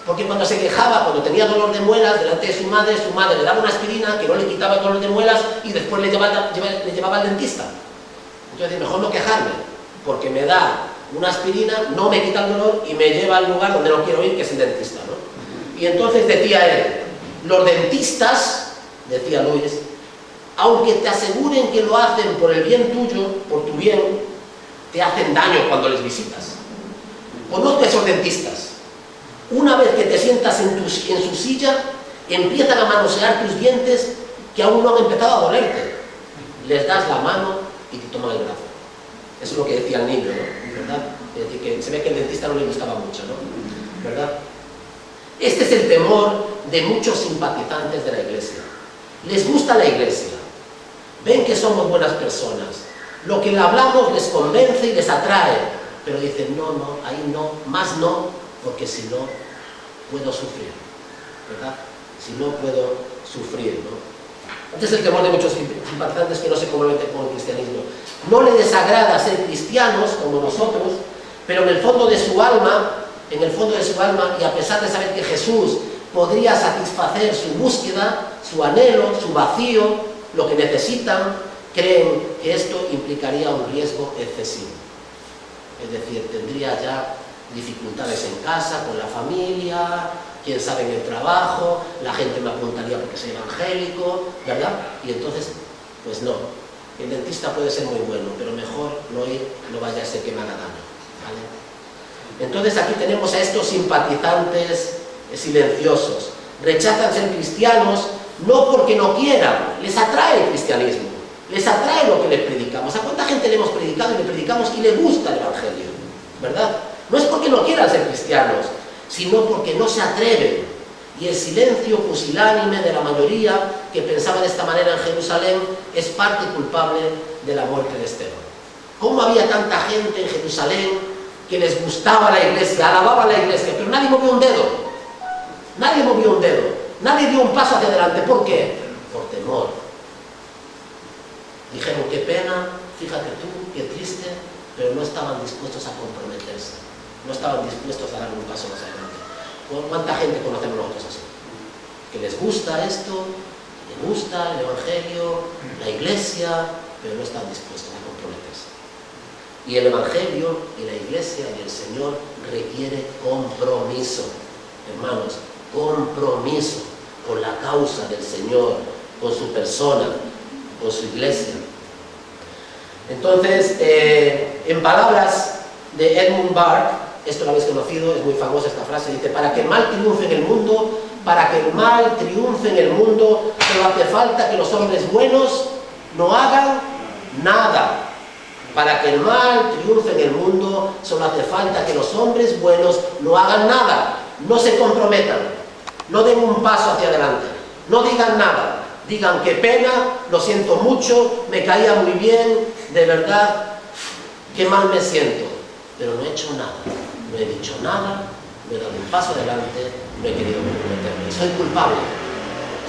porque cuando se quejaba, cuando tenía dolor de muelas delante de su madre le daba una aspirina que no le quitaba el dolor de muelas y después le llevaba al dentista. Entonces, mejor no quejarme, porque me da una aspirina, no me quita el dolor y me lleva al lugar donde no quiero ir, que es el dentista, ¿no? Y entonces decía él: los dentistas, decía Luis, aunque te aseguren que lo hacen por el bien tuyo, por tu bien, te hacen daño cuando les visitas. Conozco a esos dentistas. Una vez que te sientas en su silla, empiezan a manosear tus dientes que aún no han empezado a dolerte. Les das la mano y te toman el brazo. Eso es lo que decía el niño, ¿no?, ¿verdad? Es decir, que se ve que el dentista no le gustaba mucho, ¿no?, ¿verdad? Este es el temor de muchos simpatizantes de la Iglesia. Les gusta la Iglesia, ven que somos buenas personas, lo que le hablamos les convence y les atrae, pero dicen: no, ahí no, más no, porque si no, puedo sufrir, ¿verdad? Si no, puedo sufrir, ¿no? Este es el temor de muchos simpatizantes que no se comprometen con el cristianismo. No le desagrada ser cristianos, como nosotros, pero en el fondo de su alma, y a pesar de saber que Jesús podría satisfacer su búsqueda, su anhelo, su vacío, lo que necesitan, creen que esto implicaría un riesgo excesivo. Es decir, tendría ya dificultades en casa, con la familia, quién sabe, en el trabajo, la gente me apuntaría porque soy evangélico, ¿verdad? Y entonces, pues no, el dentista puede ser muy bueno, pero mejor no ir, no vaya a ser que me haga daño, ¿vale? Entonces aquí tenemos a estos simpatizantes silenciosos. Rechazan ser cristianos no porque no quieran, les atrae el cristianismo, les atrae lo que les predicamos. ¿A cuánta gente le hemos predicado y le predicamos y le gusta el Evangelio? ¿Verdad? No es porque no quieran ser cristianos, sino porque no se atreven. Y el silencio pusilánime de la mayoría que pensaba de esta manera en Jerusalén es parte culpable de la muerte de Esteban. ¿Cómo había tanta gente en Jerusalén que les gustaba la Iglesia, alababa la Iglesia, pero nadie movió un dedo? Nadie movió un dedo, nadie dio un paso hacia adelante. ¿Por qué? Por temor. Dijeron: qué pena, fíjate tú, qué triste, pero no estaban dispuestos a comprometerse, no estaban dispuestos a dar un paso más adelante. ¿Cuánta gente conocemos nosotros así? Que les gusta esto, les gusta el Evangelio, la Iglesia, pero no están dispuestos a comprometerse. Y el Evangelio, y la Iglesia, y el Señor requiere compromiso, hermanos, compromiso con la causa del Señor, con su persona, con su Iglesia. Entonces, en palabras de Edmund Burke, Esto lo habéis conocido, es muy famosa esta frase, dice: para que el mal triunfe en el mundo, para que el mal triunfe en el mundo, solo hace falta que los hombres buenos no hagan nada. Para que el mal triunfe en el mundo, solo hace falta que los hombres buenos no hagan nada. No se comprometan, no den un paso hacia adelante, no digan nada. Digan: qué pena, lo siento mucho, me caía muy bien, de verdad, qué mal me siento. Pero no he hecho nada, no he dicho nada, no he dado un paso adelante, no he querido comprometerme.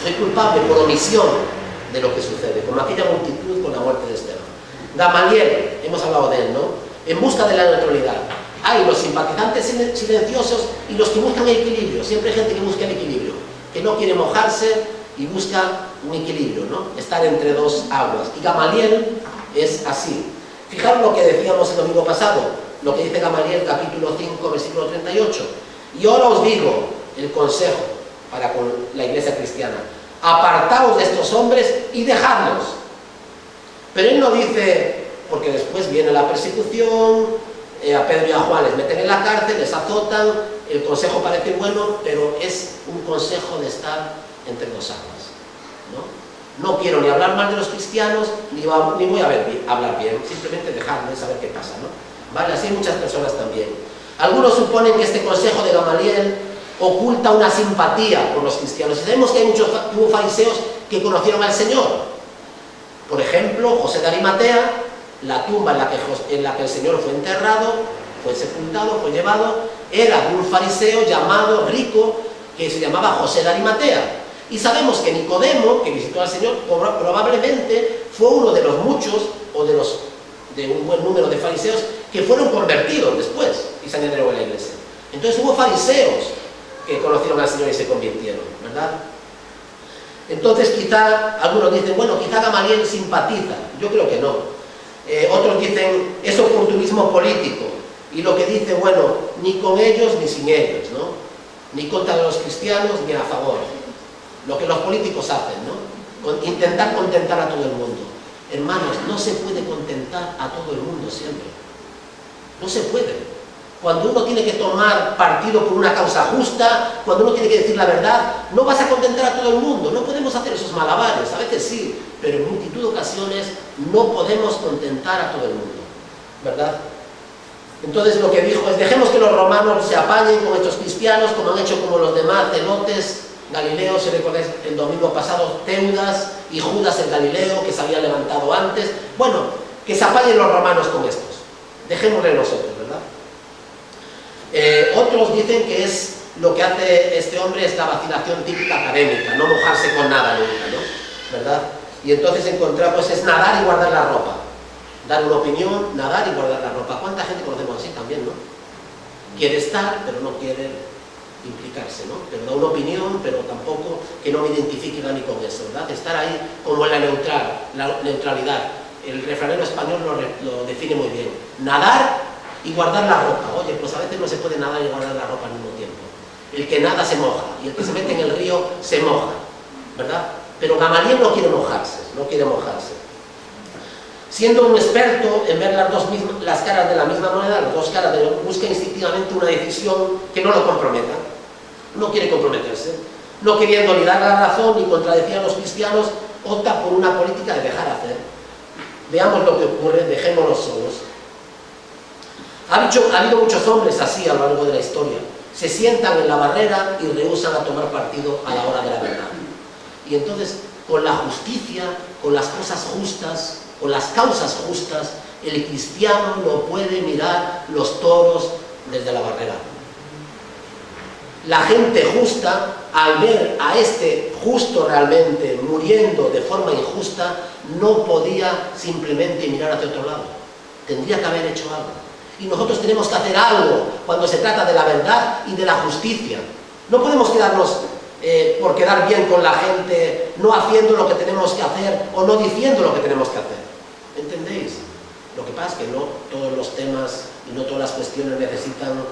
Soy culpable por omisión de lo que sucede, como aquella multitud con la muerte de Esteban. Gamaliel, hemos hablado de él, ¿no? En busca de la neutralidad. Hay los simpatizantes silenciosos y los que buscan el equilibrio. Siempre hay gente que busca el equilibrio, que no quiere mojarse y busca un equilibrio, ¿no? Estar entre dos aguas. Y Gamaliel es así. Fijaros lo que decíamos el domingo pasado, lo que dice Gamaliel, capítulo 5, versículo 38. Y ahora os digo el consejo para con la iglesia cristiana: apartaos de estos hombres y dejadlos. Pero él no dice, porque después viene la persecución, a Pedro y a Juan les meten en la cárcel, les azotan, el consejo parece bueno, pero es un consejo de estar entre dos aguas, ¿no? No quiero ni hablar mal de los cristianos, ni voy a hablar bien, simplemente dejarme saber qué pasa, ¿no? ¿Vale? Así hay muchas personas también. Algunos suponen que este consejo de Gamaliel oculta una simpatía por los cristianos. Y sabemos que hay hubo fariseos que conocieron al Señor. Por ejemplo, José de Arimatea, la tumba en la que el Señor fue enterrado, fue sepultado, fue llevado, era de un fariseo llamado rico, que se llamaba José de Arimatea. Y sabemos que Nicodemo, que visitó al Señor, probablemente fue uno de los muchos, o de un buen número de fariseos, que fueron convertidos después y se añadieron a la iglesia. Entonces hubo fariseos que conocieron al Señor y se convirtieron, ¿verdad? Entonces quizá, algunos dicen, bueno, quizá Gamaliel simpatiza. Yo creo que no. Otros dicen, es oportunismo político. Y lo que dice, bueno, ni con ellos ni sin ellos, ¿no? Ni contra los cristianos ni a favor. Lo que los políticos hacen, ¿no? Intentar contentar a todo el mundo. Hermanos, no se puede contentar a todo el mundo siempre. No se puede. Cuando uno tiene que tomar partido por una causa justa, cuando uno tiene que decir la verdad, no vas a contentar a todo el mundo. No podemos hacer esos malabares, a veces sí, pero en multitud de ocasiones no podemos contentar a todo el mundo, ¿verdad? Entonces lo que dijo es: dejemos que los romanos se apañen con estos cristianos, como han hecho como los demás celotes, Galileo, si recordáis el domingo pasado, Teudas y Judas el Galileo, que se había levantado antes. Bueno, que se apañen los romanos con estos. Dejémosle nosotros, ¿verdad? Otros dicen que es lo que hace este hombre es la vacilación típica académica, no mojarse con nada nunca, ¿no? ¿Verdad? Y entonces encontramos es nadar y guardar la ropa. Dar una opinión, nadar y guardar la ropa. ¿Cuánta gente conocemos así también, no? Quiere estar, pero no quiere implicarse, ¿no? Pero da una opinión, pero tampoco que no me identifique a mí con eso, ¿verdad? Estar ahí como en la neutralidad. El refranero español lo define muy bien. Nadar y guardar la ropa. Oye, pues a veces no se puede nadar y guardar la ropa al mismo tiempo. El que nada se moja, y el que se mete en el río se moja, ¿verdad? Pero Gamaliel no quiere mojarse, no quiere mojarse. Siendo un experto en ver las caras de la misma moneda, las dos caras, busca instintivamente una decisión que no lo comprometa. No quiere comprometerse. No queriendo ni dar la razón ni contradecir a los cristianos, opta por una política de dejar hacer. Veamos lo que ocurre, dejémonos solos. Ha habido muchos hombres así a lo largo de la historia. Se sientan en la barrera y rehúsan a tomar partido a la hora de la verdad. Y entonces, con la justicia, con las cosas justas, con las causas justas, el cristiano no puede mirar los toros desde la barrera. La gente justa, al ver a este justo realmente muriendo de forma injusta, no podía simplemente mirar hacia otro lado. Tendría que haber hecho algo. Y nosotros tenemos que hacer algo cuando se trata de la verdad y de la justicia. No podemos quedarnos por quedar bien con la gente, no haciendo lo que tenemos que hacer o no diciendo lo que tenemos que hacer. ¿Entendéis? Lo que pasa es que no todos los temas y no todas las cuestiones necesitan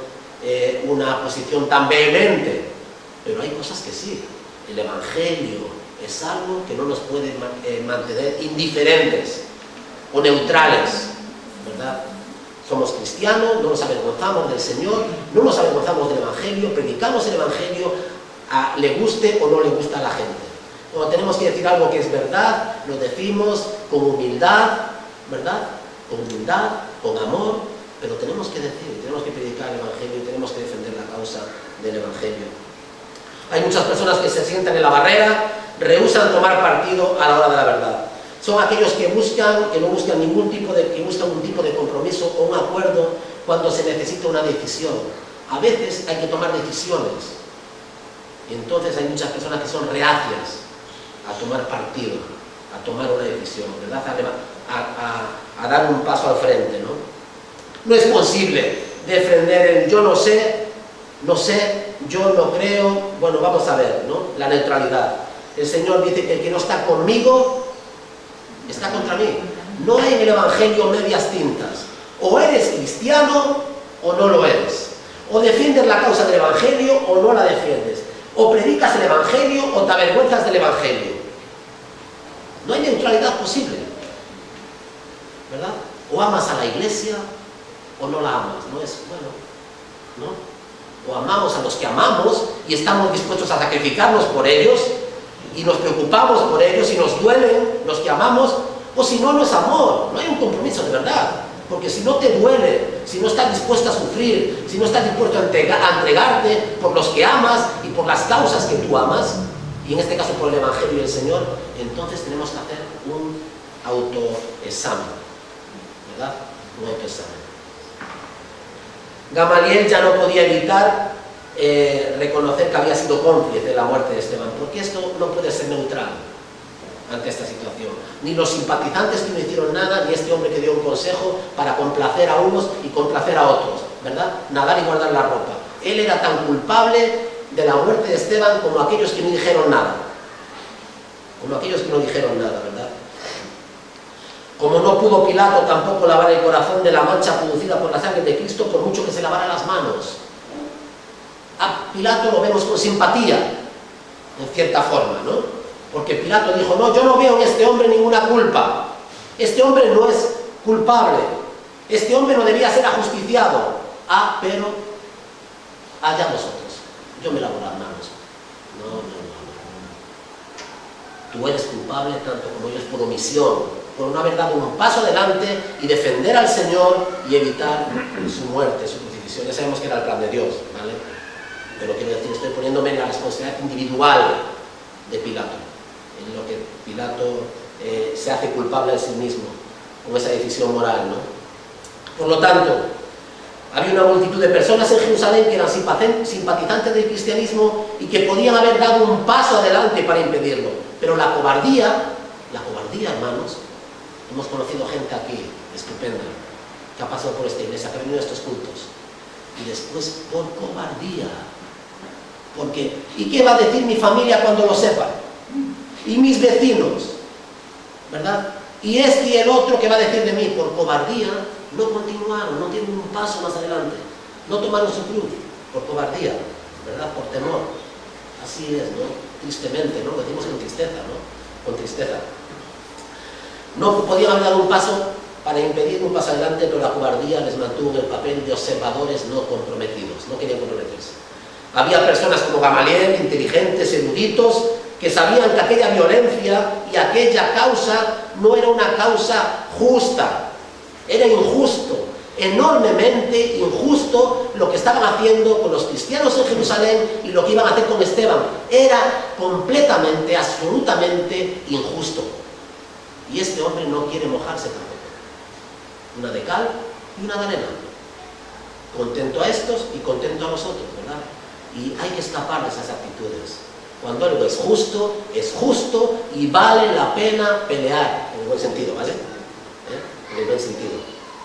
una posición tan vehemente, pero hay cosas que sí. El Evangelio es algo que no nos puede mantener indiferentes o neutrales, ¿verdad? Somos cristianos, no nos avergonzamos del Señor, no nos avergonzamos del Evangelio, predicamos el Evangelio, le guste o no le gusta a la gente. Cuando tenemos que decir algo que es verdad, lo decimos con humildad, ¿verdad? Con humildad, con amor, pero tenemos que decir, tenemos que predicar el Evangelio y tenemos que defender la causa del Evangelio. Hay muchas personas que se sientan en la barrera, rehúsan tomar partido a la hora de la verdad. Son aquellos que no buscan un tipo de compromiso o un acuerdo cuando se necesita una decisión. A veces hay que tomar decisiones. Y entonces hay muchas personas que son reacias a tomar partido, a tomar una decisión, ¿verdad? A dar un paso al frente, ¿no? No es posible defender el yo no sé, yo no creo, bueno, vamos a ver, ¿no? La neutralidad. El Señor dice que el que no está conmigo está contra mí. No hay en el Evangelio medias tintas. O eres cristiano o no lo eres. O defiendes la causa del Evangelio o no la defiendes. O predicas el Evangelio o te avergüenzas del Evangelio. No hay neutralidad posible, ¿verdad? O amas a la Iglesia o no la amas. No es bueno, ¿no? O amamos a los que amamos y estamos dispuestos a sacrificarnos por ellos y nos preocupamos por ellos y nos duelen los que amamos, o si no, no es amor, no hay un compromiso de verdad. Porque si no te duele, si no estás dispuesto a sufrir, si no estás dispuesto a entregarte por los que amas y por las causas que tú amas, y en este caso por el Evangelio y el Señor, entonces tenemos que hacer un autoexamen, ¿verdad? Un autoexamen. Gamaliel ya no podía evitar reconocer que había sido cómplice de la muerte de Esteban, porque esto no puede ser neutral ante esta situación. Ni los simpatizantes que no hicieron nada, ni este hombre que dio un consejo para complacer a unos y complacer a otros, ¿verdad? Nadar y guardar la ropa. Él era tan culpable de la muerte de Esteban como aquellos que no dijeron nada. Como aquellos que no dijeron nada, ¿verdad? Como no pudo Pilato tampoco lavar el corazón de la mancha producida por la sangre de Cristo, por mucho que se lavara las manos. A Pilato lo vemos con simpatía, en cierta forma, ¿no? Porque Pilato dijo, no, yo no veo en este hombre ninguna culpa. Este hombre no es culpable. Este hombre no debía ser ajusticiado. Pero allá vosotros. Yo me lavo las manos. No. Tú eres culpable tanto como ellos por omisión, por no haber dado un paso adelante y defender al Señor y evitar su muerte, su crucifixión. Ya sabemos que era el plan de Dios, ¿vale? Pero quiero decir, estoy poniéndome en la responsabilidad individual de Pilato, en lo que Pilato se hace culpable a sí mismo con esa decisión moral, ¿no? Por lo tanto, había una multitud de personas en Jerusalén que eran simpatizantes del cristianismo y que podían haber dado un paso adelante para impedirlo, pero la cobardía, hermanos, hemos conocido gente aquí, estupenda, que ha pasado por esta iglesia, que ha venido a estos cultos, y después por cobardía. Porque, ¿y qué va a decir mi familia cuando lo sepa? Y mis vecinos, ¿verdad? Y este y el otro, ¿qué va a decir de mí? Por cobardía no continuaron, no dieron un paso más adelante, no tomaron su cruz, por cobardía, ¿verdad? Por temor. Así es, ¿no? Tristemente, ¿no? Lo decimos con tristeza, ¿no? Con tristeza. No podían haber dado un paso para impedir un paso adelante, pero la cobardía les mantuvo en el papel de observadores no comprometidos, no querían comprometerse. Había personas como Gamaliel, inteligentes, eruditos, que sabían que aquella violencia y aquella causa no era una causa justa, era injusto, enormemente injusto lo que estaban haciendo con los cristianos en Jerusalén y lo que iban a hacer con Esteban. Era completamente, absolutamente injusto. Y este hombre no quiere mojarse tampoco. Una de cal y una de arena. Contento a estos y contento a los otros, ¿verdad? Y hay que escapar de esas actitudes. Cuando algo es justo y vale la pena pelear, en el buen sentido, ¿vale? En el buen sentido,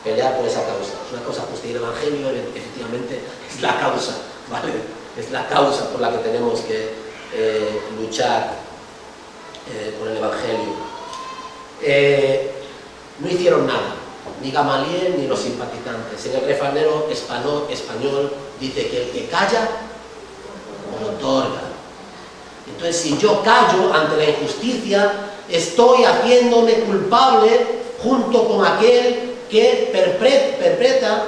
pelear por esa causa. Es una causa justa y el Evangelio efectivamente es la causa, ¿vale? Es la causa por la que tenemos que luchar por el Evangelio. No hicieron nada, ni Gamaliel ni los simpatizantes. En el refranero español dice que el que calla otorga. Entonces, si yo callo ante la injusticia, estoy haciéndome culpable junto con aquel que que perpetra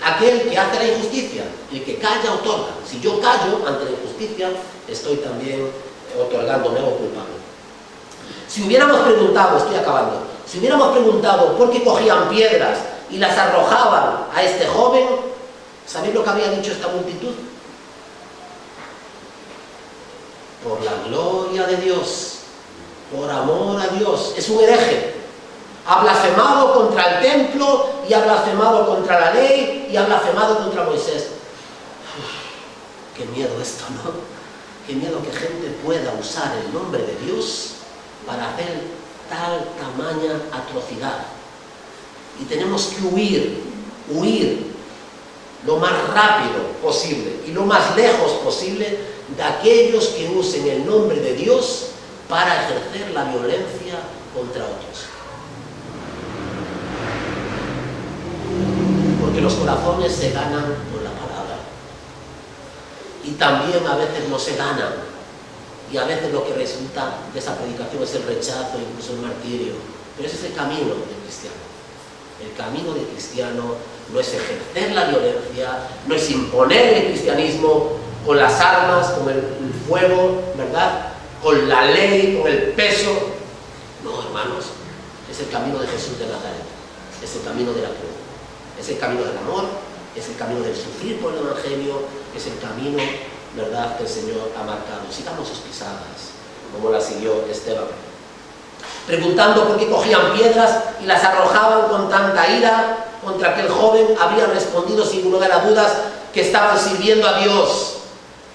aquel que hace la injusticia. El que calla otorga. Si yo callo ante la injusticia, estoy también otorgándome o culpable. Si hubiéramos preguntado, estoy acabando, si hubiéramos preguntado por qué cogían piedras y las arrojaban a este joven, ¿sabéis lo que había dicho esta multitud? Por la gloria de Dios, por amor a Dios. Es un hereje. Ha blasfemado contra el templo y ha blasfemado contra la ley y ha blasfemado contra Moisés. Uf, qué miedo esto, ¿no? Qué miedo que gente pueda usar el nombre de Dios para hacer tal tamaña atrocidad. Y tenemos que huir lo más rápido posible y lo más lejos posible de aquellos que usen el nombre de Dios para ejercer la violencia contra otros. Porque los corazones se ganan con la palabra. Y también a veces no se ganan. Y a veces lo que resulta de esa predicación es el rechazo, incluso el martirio. Pero ese es el camino del cristiano. El camino del cristiano no es ejercer la violencia, no es imponer el cristianismo con las armas, con el fuego, ¿verdad? Con la ley, con el peso. No, hermanos, es el camino de Jesús de Nazaret, es el camino de la cruz, es el camino del amor, es el camino del sufrir por el Evangelio, es el camino, ¿verdad?, que el Señor ha marcado. Sigamos sus pisadas, como la siguió Esteban. Preguntando por qué cogían piedras y las arrojaban con tanta ira contra aquel joven, habrían respondido sin lugar a dudas que estaban sirviendo a Dios,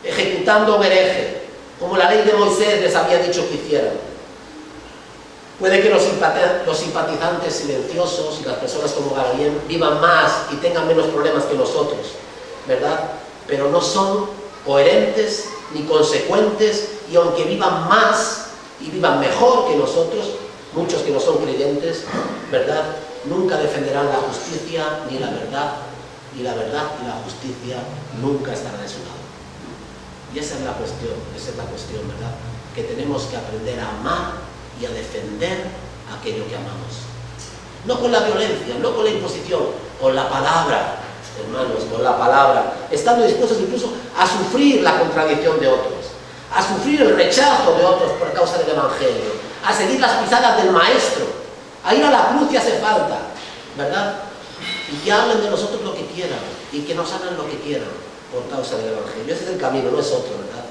ejecutando un hereje, como la ley de Moisés les había dicho que hicieran. Puede que los simpatizantes silenciosos y las personas como Gabriel vivan más y tengan menos problemas que nosotros, ¿verdad? Pero no son coherentes ni consecuentes, y aunque vivan más y vivan mejor que nosotros, muchos que no son creyentes, ¿verdad?, nunca defenderán la justicia ni la verdad, y la verdad y la justicia nunca estarán de su lado. Y esa es la cuestión, ¿verdad?, que tenemos que aprender a amar y a defender aquello que amamos. No con la violencia, no con la imposición, con la palabra, hermanos, con la palabra, estando dispuestos incluso a sufrir la contradicción de otros, a sufrir el rechazo de otros por causa del Evangelio, a seguir las pisadas del Maestro, a ir a la cruz si hace falta, ¿verdad? Y que hablen de nosotros lo que quieran, y que nos hagan lo que quieran por causa del Evangelio. Ese es el camino, no es otro, ¿verdad?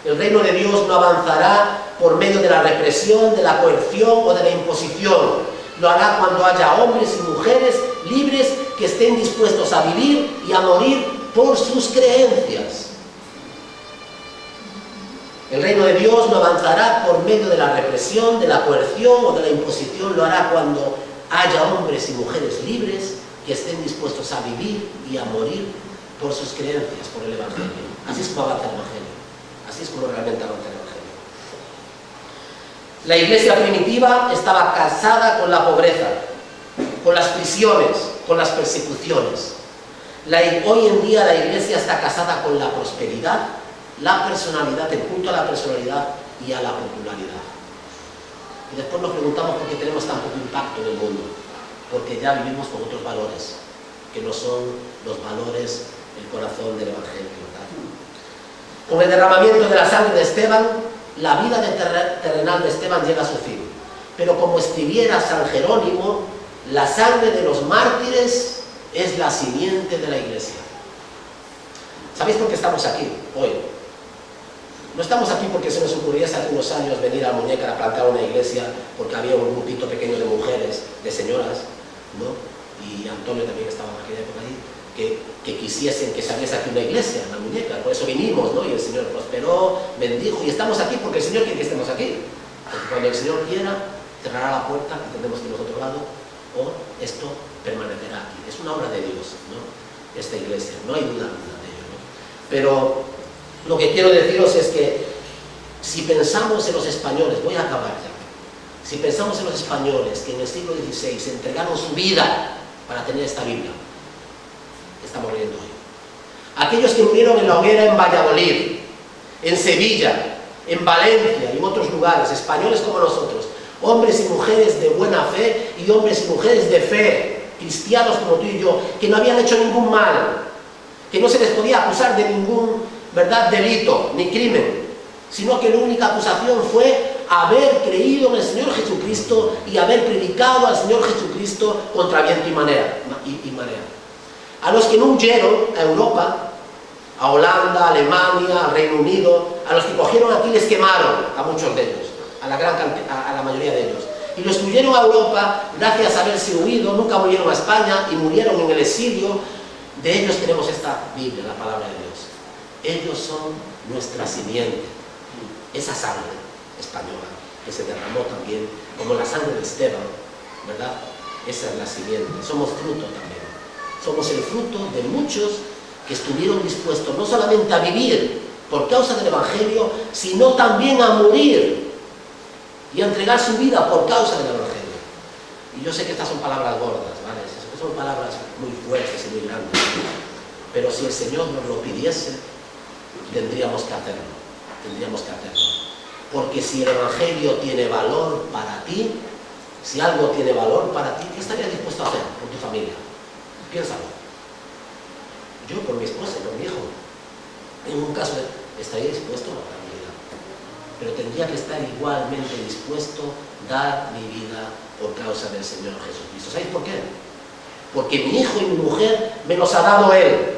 El reino de Dios no avanzará por medio de la represión, de la coerción o de la imposición. Lo hará cuando haya hombres y mujeres libres que estén dispuestos a vivir y a morir por sus creencias. El reino de Dios no avanzará por medio de la represión, de la coerción o de la imposición. Lo hará cuando haya hombres y mujeres libres que estén dispuestos a vivir y a morir por sus creencias, por el Evangelio. Así es como avanza el Evangelio. Así es como realmente avanza el Evangelio. La iglesia primitiva estaba casada con la pobreza, con las prisiones, con las persecuciones. Hoy en día la iglesia está casada con la prosperidad, la personalidad, el culto a la personalidad y a la popularidad. Y después nos preguntamos por qué tenemos tan poco impacto en el mundo. Porque ya vivimos con otros valores, que no son los valores del corazón del Evangelio, ¿verdad? Con el derramamiento de la sangre de Esteban, la vida terrenal de Esteban llega a su fin. Pero como escribiera San Jerónimo, la sangre de los mártires es la simiente de la iglesia. ¿Sabéis por qué estamos aquí hoy? No estamos aquí porque se nos ocurriese hace unos años venir a Muñécar a plantar una iglesia porque había un grupito pequeño de mujeres, de señoras, ¿no? Y Antonio también estaba en aquella época allí, que quisiesen que saliese aquí una iglesia en la Muñécar. Por eso vinimos, ¿no? Y el Señor prosperó, bendijo, y estamos aquí porque el Señor quiere que estemos aquí. Porque cuando el Señor quiera, cerrará la puerta y tendremos que ir a otro lado, o esto permanecerá aquí. Es una obra de Dios, ¿no?, esta iglesia, no hay duda de ello, ¿no? Pero lo que quiero deciros es que si pensamos en los españoles, voy a acabar ya, si pensamos en los españoles que en el siglo XVI entregaron su vida para tener esta Biblia, estamos leyendo hoy. Aquellos que murieron en la hoguera en Valladolid, en Sevilla, en Valencia y en otros lugares, españoles como nosotros, hombres y mujeres de buena fe y hombres y mujeres de fe, cristianos como tú y yo, que no habían hecho ningún mal, que no se les podía acusar de ningún, ¿verdad?, delito ni crimen, sino que la única acusación fue haber creído en el Señor Jesucristo y haber predicado al Señor Jesucristo contra viento y marea. A los que no huyeron a Europa, a Holanda, a Alemania, al Reino Unido, a los que cogieron aquí les quemaron, a muchos de ellos, a la mayoría de ellos. Y los que huyeron a Europa, gracias a haberse huido, nunca volvieron a España y murieron en el exilio. De ellos tenemos esta Biblia, la palabra de Dios. Ellos son nuestra simiente, esa sangre española que se derramó también, como la sangre de Esteban, ¿verdad? Esa es la simiente. Somos fruto también. Somos el fruto de muchos que estuvieron dispuestos no solamente a vivir por causa del Evangelio, sino también a morir y a entregar su vida por causa del Evangelio. Y yo sé que estas son palabras gordas, ¿vale? Son palabras muy fuertes y muy grandes, pero si el Señor nos lo pidiese, tendríamos que hacerlo, porque si el Evangelio tiene valor para ti, si algo tiene valor para ti, ¿qué estarías dispuesto a hacer por tu familia? Piénsalo. Yo por mi esposa y por mi hijo, en un caso estaría dispuesto a dar mi vida, pero tendría que estar igualmente dispuesto a dar mi vida por causa del Señor Jesucristo. ¿Sabéis por qué? Porque mi hijo y mi mujer me los ha dado Él.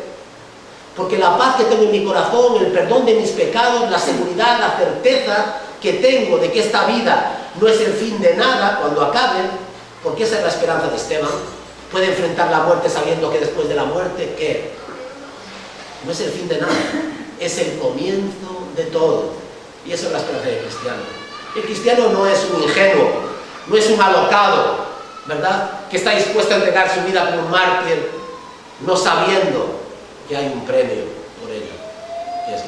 Porque la paz que tengo en mi corazón, el perdón de mis pecados, la seguridad, la certeza que tengo de que esta vida no es el fin de nada cuando acabe, porque esa es la esperanza de Esteban. Puede enfrentar la muerte sabiendo que después de la muerte, ¿qué? No es el fin de nada, es el comienzo de todo. Y eso es la esperanza del cristiano. El cristiano no es un ingenuo, no es un alocado, ¿verdad?, que está dispuesto a entregar su vida como un mártir, no sabiendo que hay un premio por ello, que es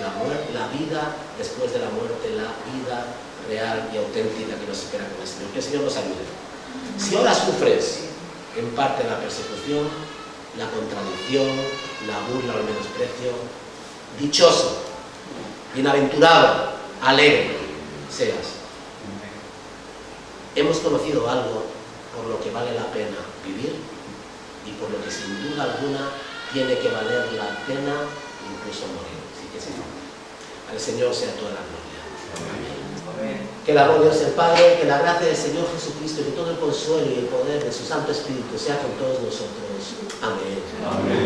la vida después de la muerte, la vida real y auténtica que nos espera con el Señor. Que el Señor nos ayude. Si ahora sufres en parte la persecución, la contradicción, la burla o el menosprecio, dichoso, bienaventurado, alegre seas. Hemos conocido algo por lo que vale la pena vivir y por lo que sin duda alguna tiene que valer la pena incluso morir. Así que sí. Al Señor sea toda la gloria. Amén. Que el amor de Dios el Padre, que la gracia del Señor Jesucristo y que todo el consuelo y el poder de su Santo Espíritu sea con todos nosotros. Amén. Amén.